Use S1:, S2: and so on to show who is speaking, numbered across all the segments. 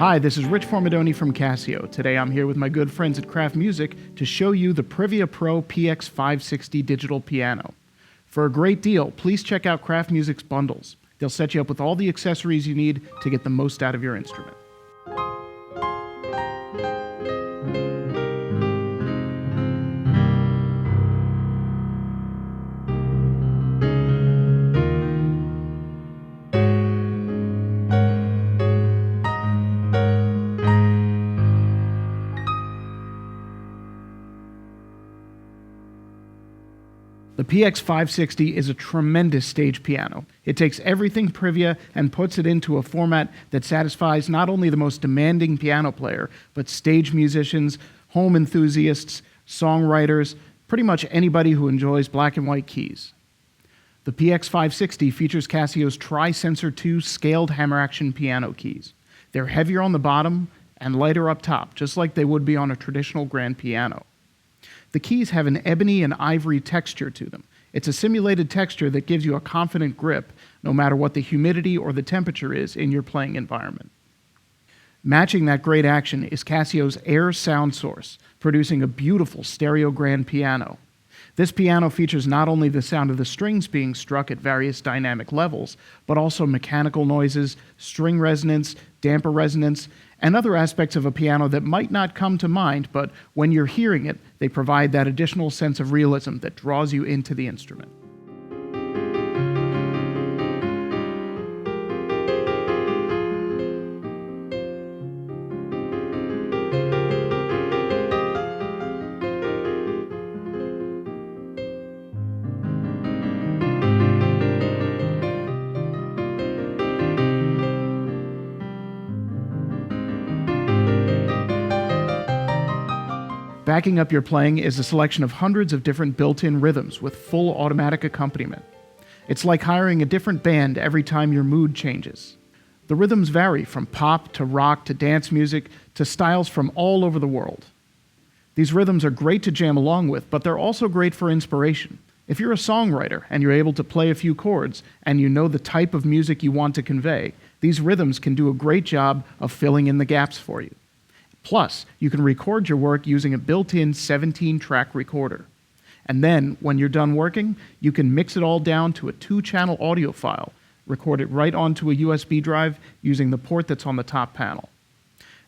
S1: Hi, this is Rich Formidoni from Casio. Today I'm here with my good friends at Kraft Music to show you the Privia Pro PX-560 digital piano. For a great deal, please check out Kraft Music's bundles. They'll set you up with all the accessories you need to get the most out of your instrument. The PX-560 is a tremendous stage piano. It takes everything Privia and puts it into a format that satisfies not only the most demanding piano player, but stage musicians, home enthusiasts, songwriters, pretty much anybody who enjoys black and white keys. The PX-560 features Casio's Tri-Sensor 2 scaled hammer action piano keys. They're heavier on the bottom and lighter up top, just like they would be on a traditional grand piano. The keys have an ebony and ivory texture to them. It's a simulated texture that gives you a confident grip, no matter what the humidity or the temperature is in your playing environment. Matching that great action is Casio's Air sound source, producing a beautiful stereo grand piano. This piano features not only the sound of the strings being struck at various dynamic levels, but also mechanical noises, string resonance, damper resonance, and other aspects of a piano that might not come to mind, but when you're hearing it, they provide that additional sense of realism that draws you into the instrument. Backing up your playing is a selection of hundreds of different built-in rhythms with full automatic accompaniment. It's like hiring a different band every time your mood changes. The rhythms vary from pop to rock to dance music to styles from all over the world. These rhythms are great to jam along with, but they're also great for inspiration. If you're a songwriter and you're able to play a few chords and you know the type of music you want to convey, these rhythms can do a great job of filling in the gaps for you. Plus, you can record your work using a built-in 17-track recorder. And then, when you're done working, you can mix it all down to a 2-channel audio file, record it right onto a USB drive using the port that's on the top panel.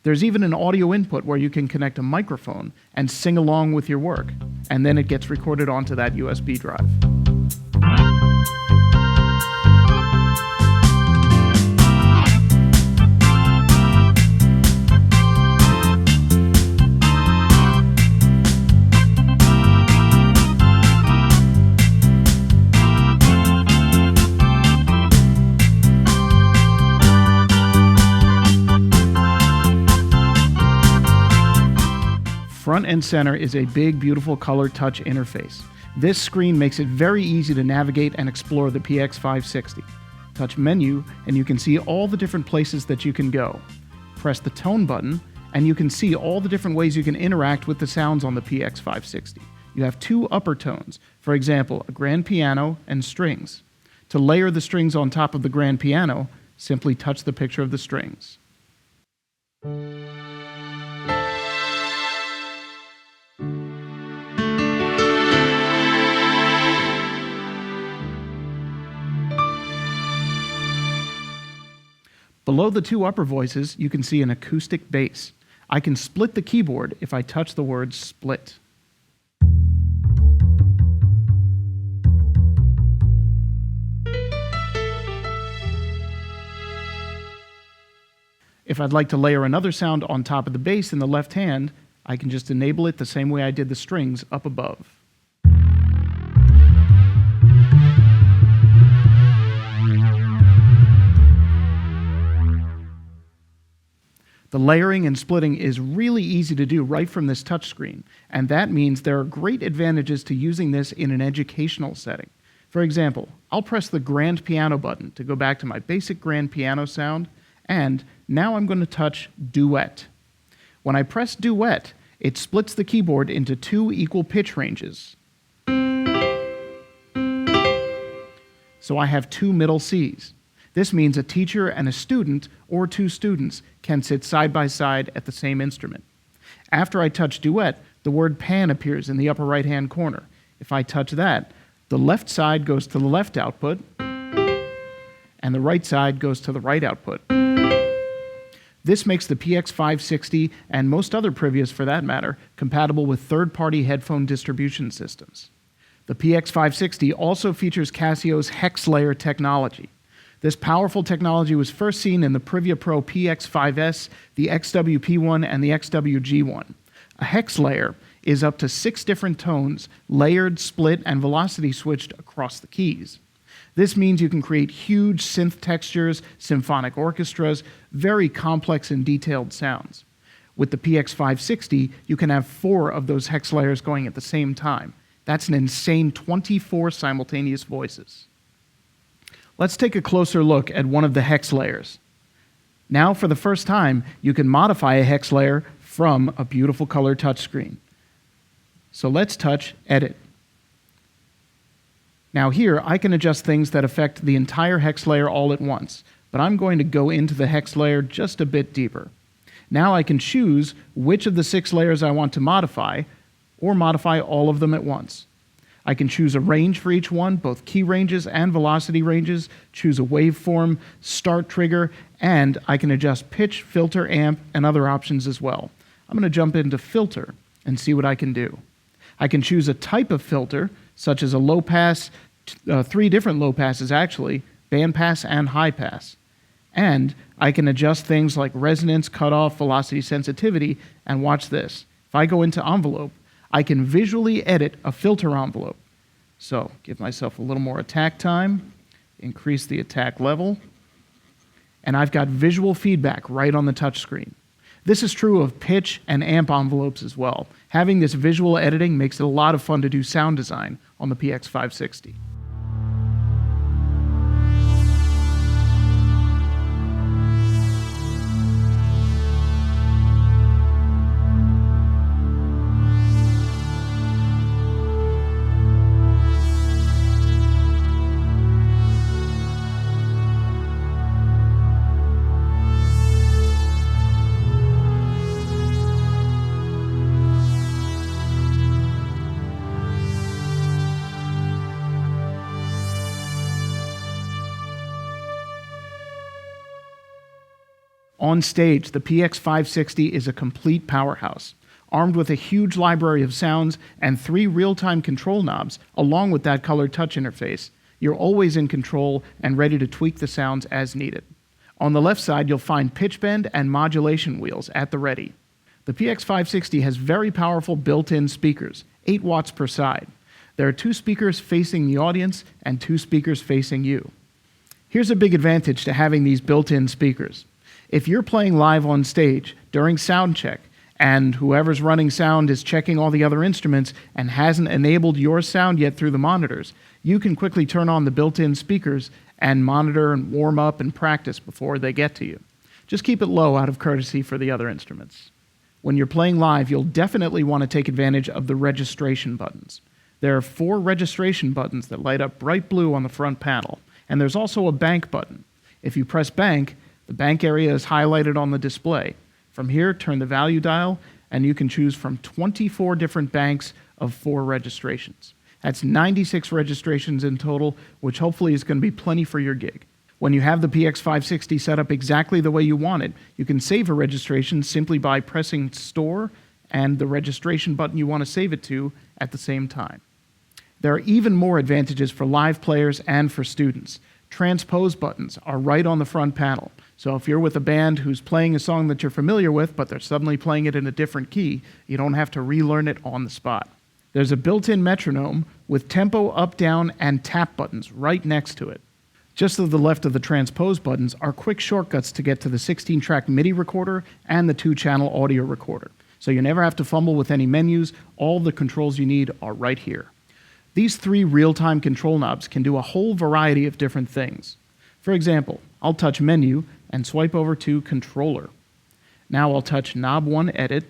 S1: There's even an audio input where you can connect a microphone and sing along with your work, and then it gets recorded onto that USB drive. Front and center is a big, beautiful color touch interface. This screen makes it very easy to navigate and explore the PX-560. Touch Menu, and you can see all the different places that you can go. Press the Tone button, and you can see all the different ways you can interact with the sounds on the PX-560. You have 2 upper tones, for example, a grand piano and strings. To layer the strings on top of the grand piano, simply touch the picture of the strings. Below the 2 upper voices, you can see an acoustic bass. I can split the keyboard if I touch the word split. If I'd like to layer another sound on top of the bass in the left hand, I can just enable it the same way I did the strings up above. The layering and splitting is really easy to do right from this touchscreen, and that means there are great advantages to using this in an educational setting. For example, I'll press the grand piano button to go back to my basic grand piano sound, and now I'm going to touch Duet. When I press Duet, it splits the keyboard into 2 equal pitch ranges. So I have 2 middle Cs. This means a teacher and a student, or two students, can sit side by side at the same instrument. After I touch duet, the word pan appears in the upper right-hand corner. If I touch that, the left side goes to the left output, and the right side goes to the right output. This makes the PX-560, and most other Privias for that matter, compatible with third-party headphone distribution systems. The PX-560 also features Casio's hex layer technology. This powerful technology was first seen in the Privia Pro PX-5S, the XWP1, and the XWG1. A hex layer is up to 6 different tones, layered, split, and velocity switched across the keys. This means you can create huge synth textures, symphonic orchestras, very complex and detailed sounds. With the PX-560, you can have 4 of those hex layers going at the same time. That's an insane 24 simultaneous voices. Let's take a closer look at one of the hex layers. Now, for the first time, you can modify a hex layer from a beautiful color touchscreen. So let's touch Edit. Now here, I can adjust things that affect the entire hex layer all at once, but I'm going to go into the hex layer just a bit deeper. Now I can choose which of the 6 layers I want to modify, or modify all of them at once. I can choose a range for each one, both key ranges and velocity ranges, choose a waveform, start trigger, and I can adjust pitch, filter, amp, and other options as well. I'm going to jump into filter and see what I can do. I can choose a type of filter, such as a low pass, 3 different low passes actually, band pass and high pass. And I can adjust things like resonance, cutoff, velocity sensitivity, and watch this. If I go into envelope, I can visually edit a filter envelope. So, give myself a little more attack time, increase the attack level, and I've got visual feedback right on the touchscreen. This is true of pitch and amp envelopes as well. Having this visual editing makes it a lot of fun to do sound design on the PX-560. On stage, the PX-560 is a complete powerhouse. Armed with a huge library of sounds and 3 real-time control knobs, along with that colored touch interface, you're always in control and ready to tweak the sounds as needed. On the left side, you'll find pitch bend and modulation wheels at the ready. The PX-560 has very powerful built-in speakers, 8 watts per side. There are 2 speakers facing the audience and 2 speakers facing you. Here's a big advantage to having these built-in speakers. If you're playing live on stage during sound check and whoever's running sound is checking all the other instruments and hasn't enabled your sound yet through the monitors, you can quickly turn on the built-in speakers and monitor and warm up and practice before they get to you. Just keep it low out of courtesy for the other instruments. When you're playing live, you'll definitely want to take advantage of the registration buttons. There are 4 registration buttons that light up bright blue on the front panel, and there's also a bank button. If you press bank, the bank area is highlighted on the display. From here, turn the value dial, and you can choose from 24 different banks of 4 registrations. That's 96 registrations in total, which hopefully is going to be plenty for your gig. When you have the PX-560 set up exactly the way you want it, you can save a registration simply by pressing Store and the registration button you want to save it to at the same time. There are even more advantages for live players and for students. Transpose buttons are right on the front panel. So if you're with a band who's playing a song that you're familiar with, but they're suddenly playing it in a different key, you don't have to relearn it on the spot. There's a built-in metronome with tempo, up, down, and tap buttons right next to it. Just to the left of the transpose buttons are quick shortcuts to get to the 16-track MIDI recorder and the 2-channel audio recorder. So you never have to fumble with any menus. All the controls you need are right here. These 3 real-time control knobs can do a whole variety of different things. For example, I'll touch Menu and swipe over to Controller. Now I'll touch Knob 1 Edit,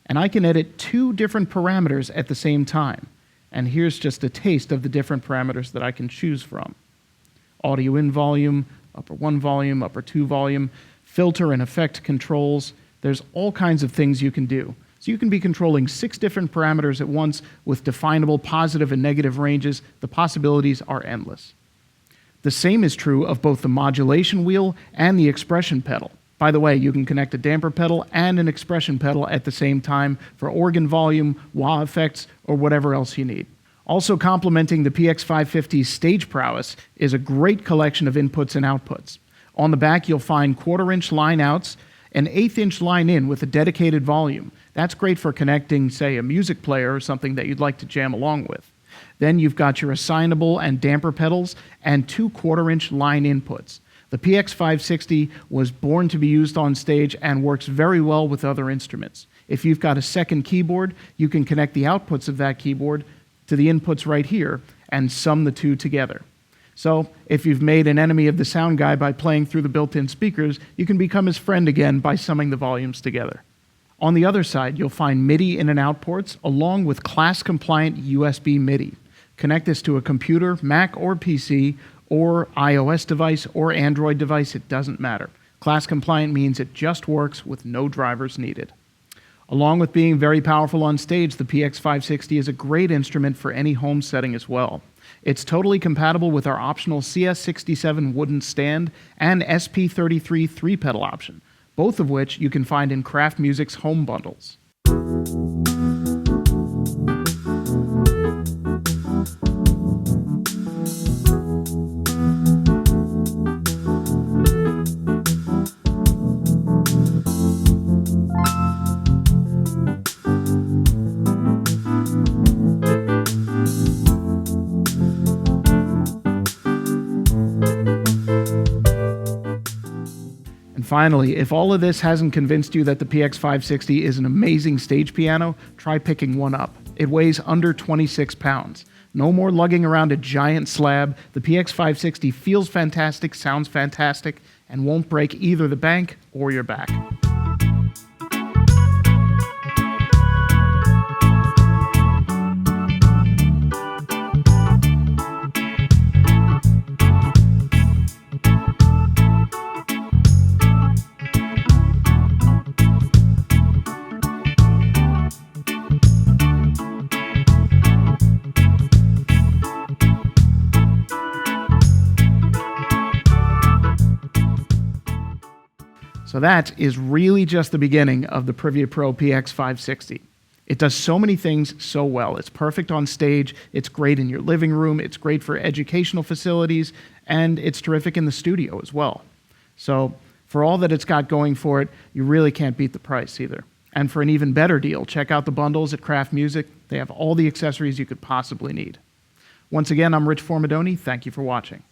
S1: and I can edit 2 different parameters at the same time. And here's just a taste of the different parameters that I can choose from. Audio in volume, upper 1 volume, upper 2 volume, filter and effect controls. There's all kinds of things you can do. So you can be controlling 6 different parameters at once with definable positive and negative ranges. The possibilities are endless. The same is true of both the modulation wheel and the expression pedal. By the way, you can connect a damper pedal and an expression pedal at the same time for organ volume, wah effects, or whatever else you need. Also complementing the PX550's stage prowess is a great collection of inputs and outputs. On the back, you'll find 1/4-inch line outs, an 1/8-inch line in with a dedicated volume. That's great for connecting, say, a music player or something that you'd like to jam along with. Then you've got your assignable and damper pedals and 2 1/4-inch line inputs. The PX560 was born to be used on stage and works very well with other instruments. If you've got a second keyboard, you can connect the outputs of that keyboard to the inputs right here and sum the two together. So if you've made an enemy of the sound guy by playing through the built-in speakers, you can become his friend again by summing the volumes together. On the other side, you'll find MIDI in and out ports along with class-compliant USB MIDI. Connect this to a computer, Mac or PC, or iOS device or Android device, it doesn't matter. Class compliant means it just works with no drivers needed. Along with being very powerful on stage, the PX560 is a great instrument for any home setting as well. It's totally compatible with our optional CS67 wooden stand and SP33 3-pedal option, both of which you can find in Kraft Music's home bundles. Finally, if all of this hasn't convinced you that the PX560 is an amazing stage piano, try picking one up. It weighs under 26 pounds. No more lugging around a giant slab. The PX560 feels fantastic, sounds fantastic, and won't break either the bank or your back. So that is really just the beginning of the Privia Pro PX560. It does so many things so well. It's perfect on stage, it's great in your living room, it's great for educational facilities, and it's terrific in the studio as well. So for all that it's got going for it, you really can't beat the price either. And for an even better deal, check out the bundles at Kraft Music. They have all the accessories you could possibly need. Once again, I'm Rich Formidoni. Thank you for watching.